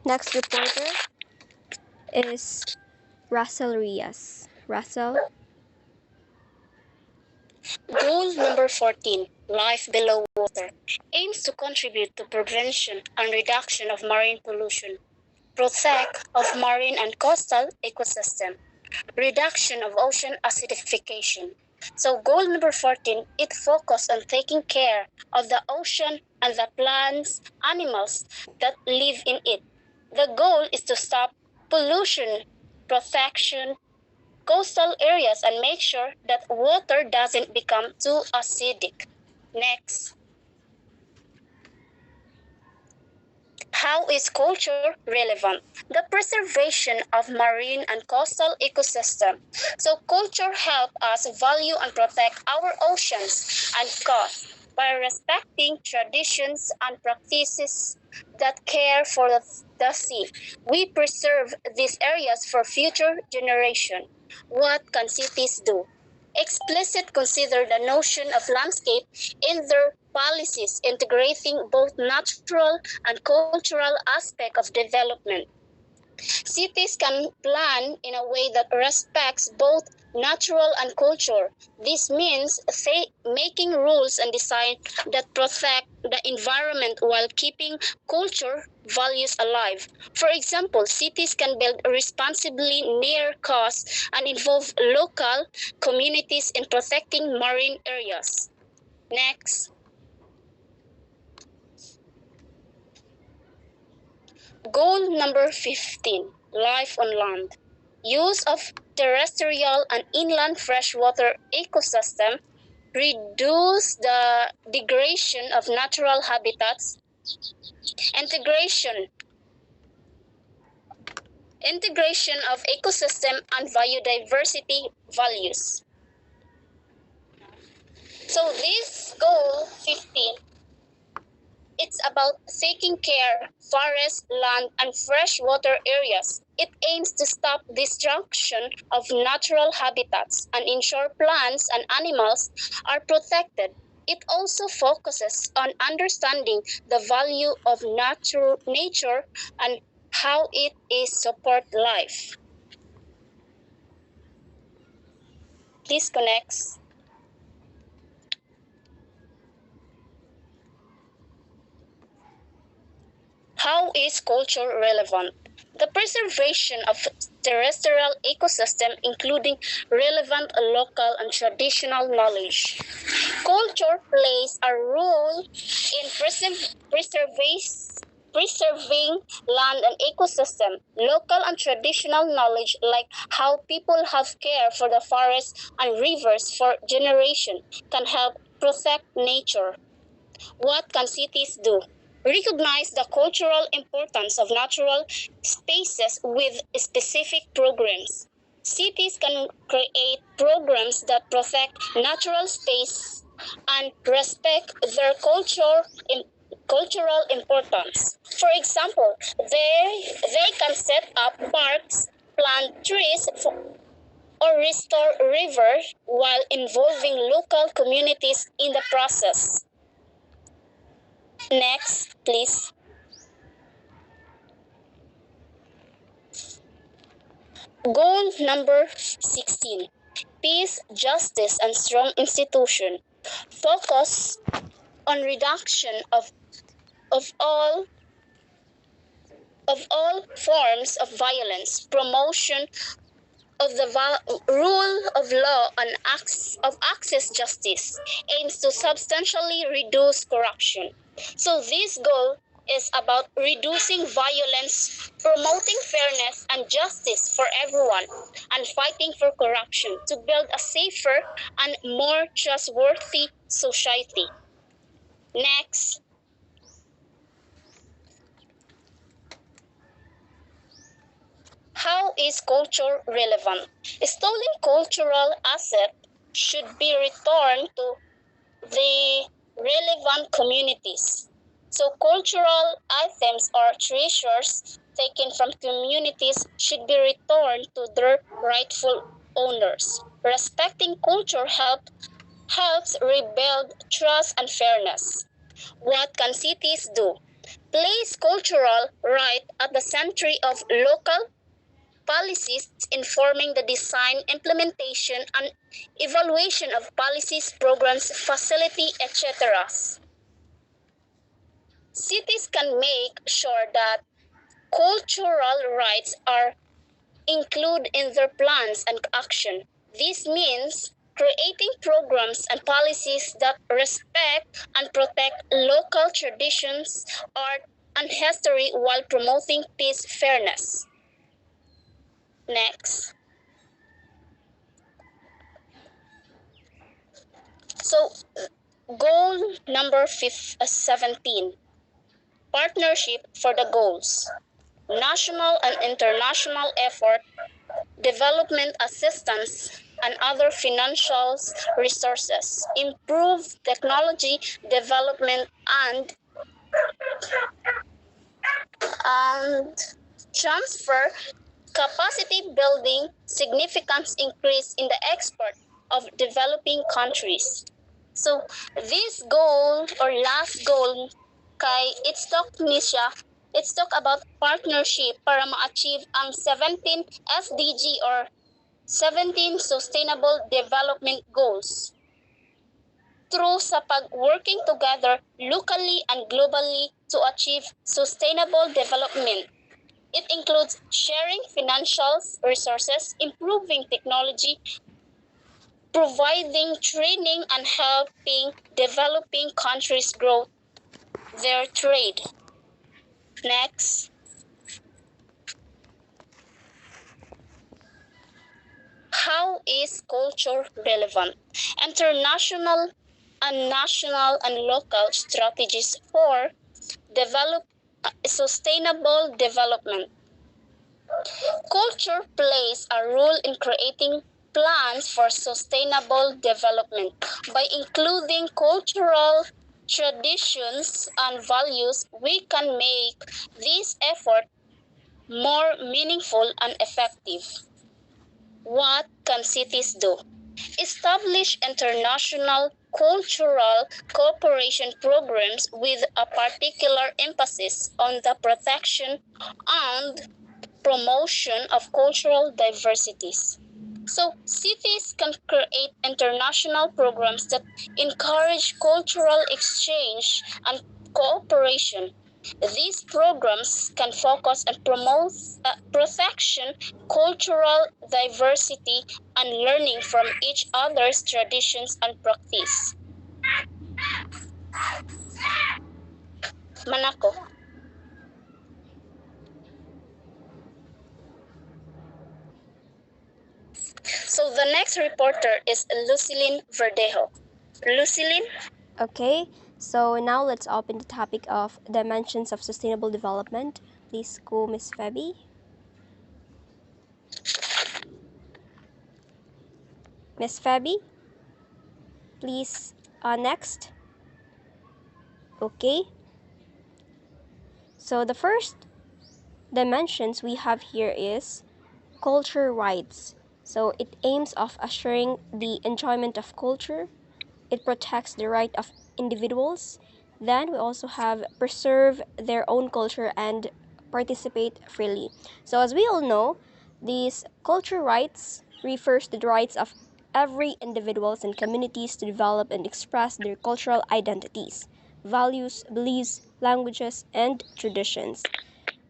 Next reporter is Russell Rias. Russell. Goal number 14, Life Below Water, aims to contribute to prevention and reduction of marine pollution, protect of marine and coastal ecosystem, reduction of ocean acidification. So goal number 14, it focuses on taking care of the ocean and the plants, animals that live in it. The goal is to stop pollution, protection, coastal areas and make sure that water doesn't become too acidic. Next. How is culture relevant? The preservation of marine and coastal ecosystem. So culture helps us value and protect our oceans and coast by respecting traditions and practices that care for the sea. We preserve these areas for future generation. What can cities do? Explicit consider the notion of landscape in their policies, integrating both natural and cultural aspect of development. Cities can plan in a way that respects both natural and culture. This means making rules and design that protect the environment while keeping culture values alive. For example, cities can build responsibly near coast and involve local communities in protecting marine areas. Next. Goal number 15, Life on Land. Use of terrestrial and inland freshwater ecosystem reduce the degradation of natural habitats, integration of ecosystem and biodiversity values. So this goal 15, it's about taking care forest, land, and freshwater areas. It aims to stop destruction of natural habitats and ensure plants and animals are protected. It also focuses on understanding the value of nature and how it is support life. Please connect. How is culture relevant? The preservation of terrestrial ecosystem including relevant local and traditional knowledge. Culture plays a role in preserving land and ecosystem. Local and traditional knowledge like how people have care for the forests and rivers for generations can help protect nature. What can cities do? Recognize the cultural importance of natural spaces with specific programs. Cities can create programs that protect natural space and respect their cultural importance. For example, they can set up parks, plant trees, or restore rivers while involving local communities in the process. Next, please. Goal number 16. Peace, justice, and strong institution. Focus on reduction of all forms of violence, promotion of the rule of law and of access justice aims to substantially reduce corruption. So this goal is about reducing violence, promoting fairness and justice for everyone, and fighting for corruption to build a safer and more trustworthy society. Next. How is culture relevant? Stolen cultural assets should be returned to the relevant communities. So cultural items or treasures taken from communities should be returned to their rightful owners. Respecting culture helps rebuild trust and fairness. What can cities do? place cultural right at the center of local policies, informing the design, implementation, and evaluation of policies, programs, facility, etc. Cities can make sure that cultural rights are included in their plans and action. This means creating programs and policies that respect and protect local traditions, art, and history while promoting peace, fairness. Next. So, goal number 17, partnership for the goals. National and international effort, development assistance, and other financial resources, improve technology development and transfer capacity building, significant increase in the export of developing countries. So this goal or last goal kay it's talk ni siya, it's talk about partnership para ma-achieve ang 17 SDG or 17 Sustainable Development Goals through sa pag-working together locally and globally to achieve sustainable development. It includes sharing financial resources, improving technology, providing training, and helping developing countries grow their trade. Next. How is culture relevant? International and national and local strategies for develop sustainable development. Culture plays a role in creating plans for sustainable development by including cultural traditions and values. We can make this effort more meaningful and effective. What can cities do? Establish international cultural cooperation programs with a particular emphasis on the protection and promotion of cultural diversities. So, cities can create international programs that encourage cultural exchange and cooperation. These programs can focus on protection, cultural diversity, and learning from each other's traditions and practice. Manako. So the next reporter is Lucilin Verdejo. Lucilin? Okay, so now let's open the topic of dimensions of sustainable development. Please go, Miss Feby. Miss Feby, please, next. Okay, so the first dimensions we have here is culture rights. So it aims of assuring the enjoyment of culture. It protects the right of individuals. Then we also have preserve their own culture and participate freely. So as we all know, these culture rights refers to the rights of every individuals and communities to develop and express their cultural identities, values, beliefs, languages, and traditions.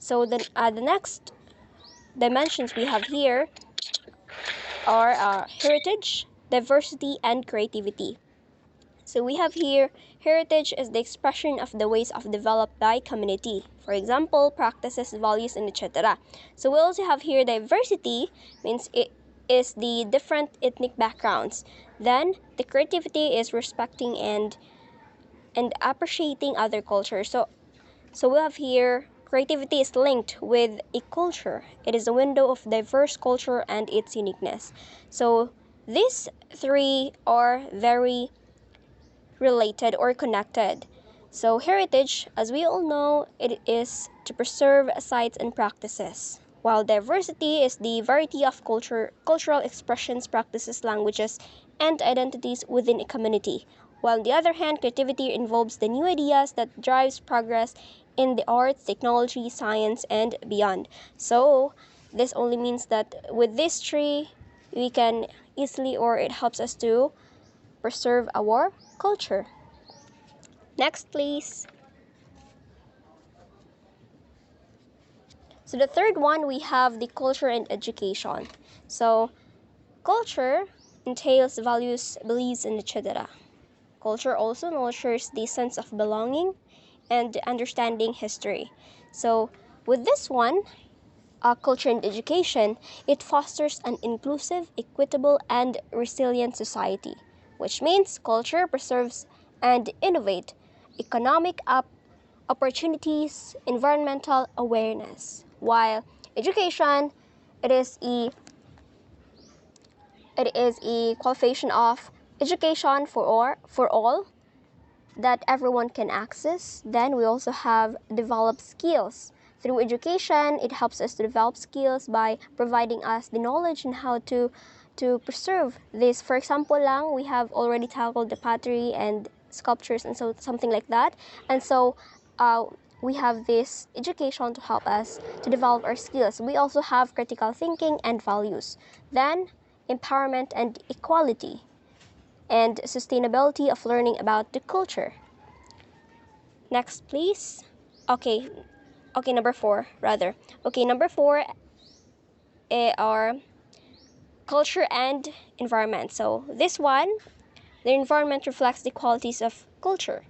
So then the next dimensions we have here are heritage, diversity, and creativity. So we have here, heritage is the expression of the ways of developed by community. For example, practices, values, and etc. So we also have here diversity, means it is the different ethnic backgrounds. Then the creativity is respecting and appreciating other cultures. So we have here creativity is linked with a culture. It is a window of diverse culture and its uniqueness. So these three are very related or connected. So heritage, as we all know, it is to preserve sites and practices, while diversity is the variety of cultural expressions, practices, languages, and identities within a community. While on the other hand, creativity involves the new ideas that drives progress in the arts, technology, science, and beyond. So this only means that with these three, we can easily, or it helps us to preserve our culture. Next, please. So the third one, we have the culture and education. So culture entails values, beliefs, and etc. Culture also nurtures the sense of belonging and understanding history. So with this one, culture and education, it fosters an inclusive, equitable, and resilient society, which means culture preserves and innovate economic opportunities, environmental awareness, while education, it is a it is a qualification of education for all that everyone can access. Then we also have develop skills. Through education, it helps us to develop skills by providing us the knowledge on how to preserve this. For example, lang we have already tackled the pottery and sculptures and so something like that. And so we have this education to help us to develop our skills. We also have critical thinking and values. Then empowerment and equality and sustainability of learning about the culture. Next, please. Okay, okay, number four, rather. Okay, number four are culture and environment. So this one, the environment reflects the qualities of culture.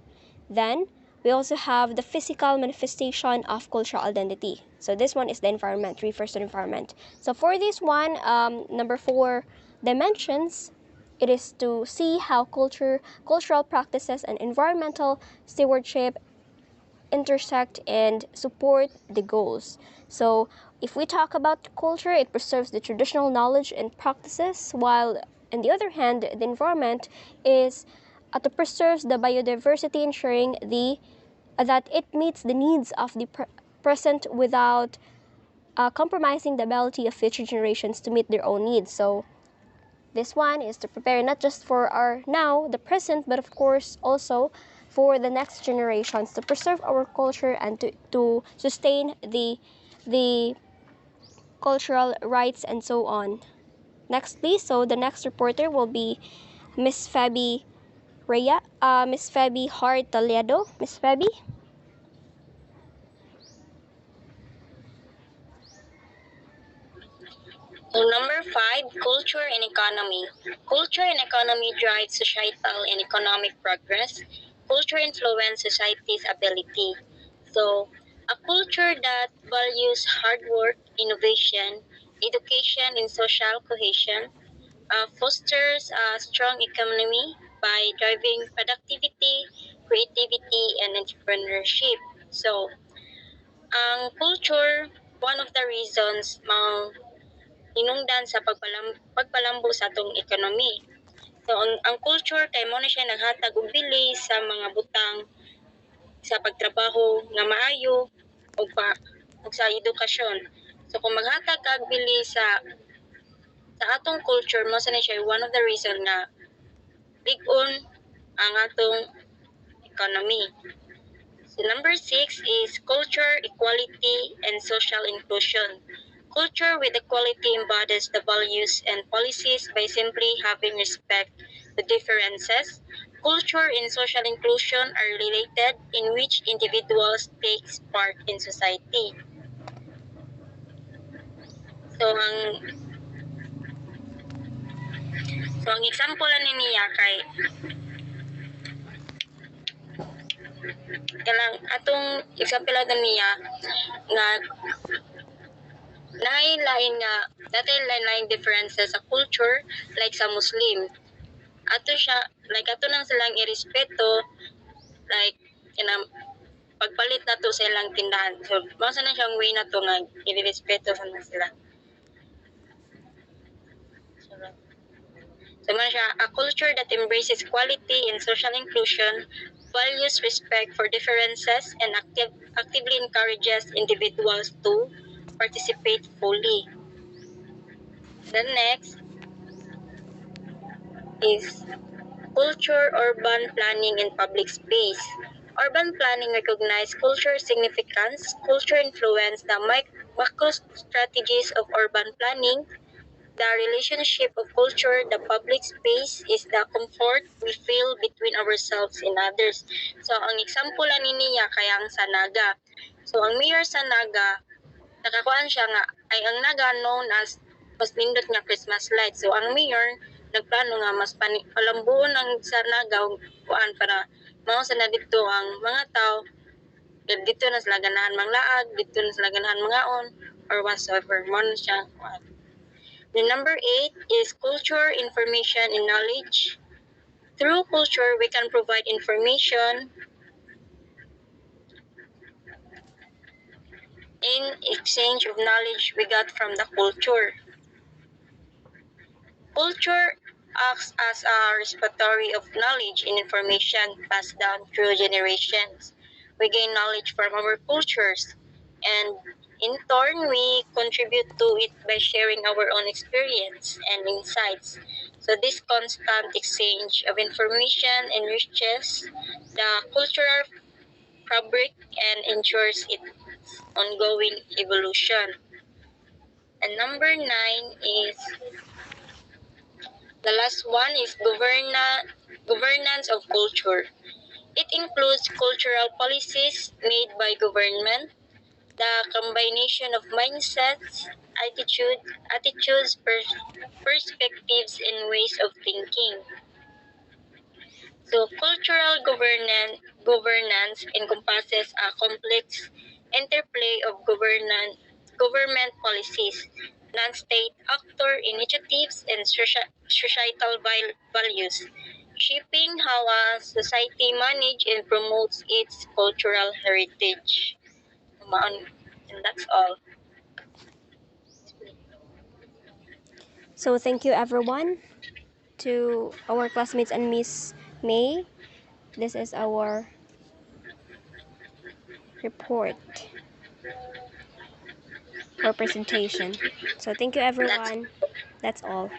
Then we also have the physical manifestation of cultural identity. So this one is the environment, refers to the environment. So for this one, number four dimensions, it is to see how cultural practices, and environmental stewardship intersect and support the goals. So, if we talk about culture, it preserves the traditional knowledge and practices, while on the other hand, the environment is to preserves the biodiversity, ensuring that it meets the needs of the present without compromising the ability of future generations to meet their own needs. So, this one is to prepare not just for our now, the present, but of course also for the next generations to preserve our culture and to sustain the cultural rights and so on. Next, please. So the next reporter will be Miss Fabi Miss Fabi Hart Toledo. Miss Fabi. So number five, culture and economy. Culture and economy drive societal and economic progress. Culture influence society's ability. So a culture that values hard work, innovation, education, and social cohesion fosters a strong economy by driving productivity, creativity, and entrepreneurship. So, ang culture, one of the reasons hinungdan sa pagpalambo sa atong economy. So, ang culture kay mo na siya naghatag og bilis sa mga butang sa pagtrabaho nga maayo ug sa edukasyon. So, kung maghatag kag bilis sa atong culture, mo sa siya one of the reason nga big-on ang atong economy. So number six is culture, equality, and social inclusion. Culture with equality embodies the values and policies by simply having respect to differences. Culture and social inclusion are related in which individuals takes part in society. So ang example ani niya kay kanang atong example ani niya nga lain-lain nga dahil lain-lain differences sa culture like sa Muslim ato siya like ato nang silang irespeto like kinam pagpalit na to sa ilang tindahan so masa na siyang way na to nga irespeto sa na sila so man siya a culture that embraces quality and social inclusion values respect for differences and actively encourages individuals to participate fully. The next is culture, urban planning, and public space. Urban planning recognizes cultural significance, culture influence, the macro strategies of urban planning, the relationship of culture, the public space is the comfort we feel between ourselves and others. So, ang example ani niya kaya ang sa Naga. So, ang mayor sa Naga, nakakuan siya nga, ay ang Naga known as mas nindot nga Christmas light. So, ang mayor, nagplano nga mas palambuon ang sa Naga, kuan para mao sa na dito ang mga tao, dito na sila ganahan manglaag, dito na sila ganahan mangaon, or whatsoever. Mo na siya, kuan. The number 8 is culture, information, and knowledge. Through culture, we can provide information in exchange of knowledge we got from the culture. Culture acts as a repository of knowledge and information passed down through generations. We gain knowledge from our cultures, and in turn, we contribute to it by sharing our own experience and insights. So, this constant exchange of information enriches the cultural fabric and ensures its ongoing evolution. And number 9 is the last one is governance of culture. It includes cultural policies made by government, the combination of mindsets, attitudes, perspectives, and ways of thinking. So, governance encompasses a complex interplay of government policies, non-state actor initiatives, and societal values, shaping how a society manages and promotes its cultural heritage. And that's all. So thank you everyone to our classmates and Miss May. This is our report or presentation. So thank you That's everyone. That's all.